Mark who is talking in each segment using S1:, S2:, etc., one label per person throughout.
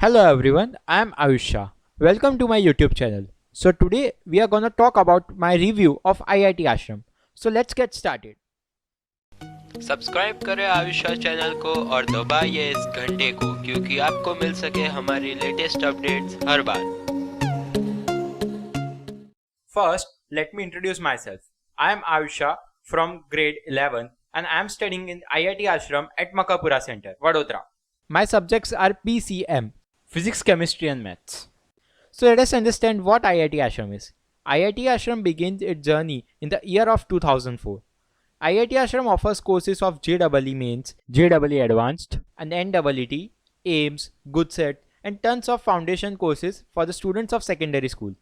S1: Hello everyone, I am Aayush Shah. Welcome to my YouTube channel. So today we are gonna talk about my review of IIT Ashram. So let's get started.
S2: Subscribe करें Ayush Shah channel को और दबाइए इस घंटे को क्योंकि आपको मिल सके हमारी latest updates her bar.
S1: First, let me introduce myself. I am Aayush Shah from grade 11 and I am studying in IIT Ashram at Makapura Center, Vadodara. My subjects are PCM, Physics, Chemistry and Maths. So let us understand what IIT Ashram is. IIT Ashram begins its journey in the year of 2004. IIT Ashram offers courses of JEE Mains, JEE Advanced, and NEET, AIMS, Good Set, and tons of foundation courses for the students of secondary school.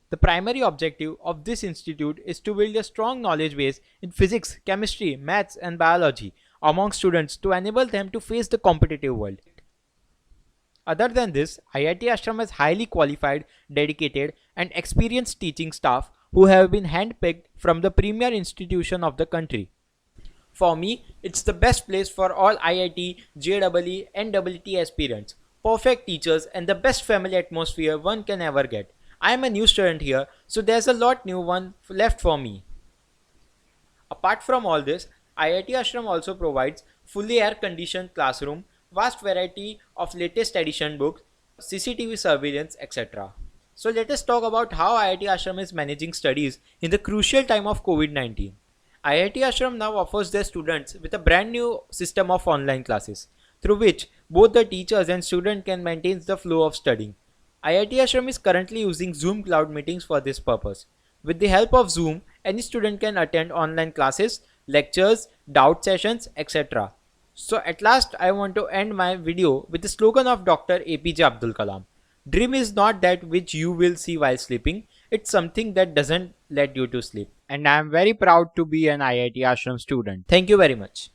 S1: The primary objective of this institute is to build a strong knowledge base in physics, chemistry, maths, and biology among students to enable them to face the competitive world. Other than this, IIT Ashram has highly qualified, dedicated, and experienced teaching staff who have been handpicked from the premier institution of the country. For me, it's the best place for all IIT, JEE, and NEET aspirants, perfect teachers, and the best family atmosphere one can ever get. I am a new student here, so there's a lot new one left for me. Apart from all this, IIT Ashram also provides fully air-conditioned classroom, vast variety of latest edition books, CCTV surveillance, etc. So let us talk about how IIT Ashram is managing studies in the crucial time of COVID-19. IIT Ashram now offers their students with a brand new system of online classes, through which both the teachers and students can maintain the flow of studying. IIT Ashram is currently using Zoom cloud meetings for this purpose. With the help of Zoom, any student can attend online classes, lectures, doubt sessions, etc. So at last, I want to end my video with the slogan of Dr. APJ Abdul Kalam. Dream is not that which you will see while sleeping, it's something that doesn't let you to sleep. And I am very proud to be an IIT Ashram student. Thank you very much.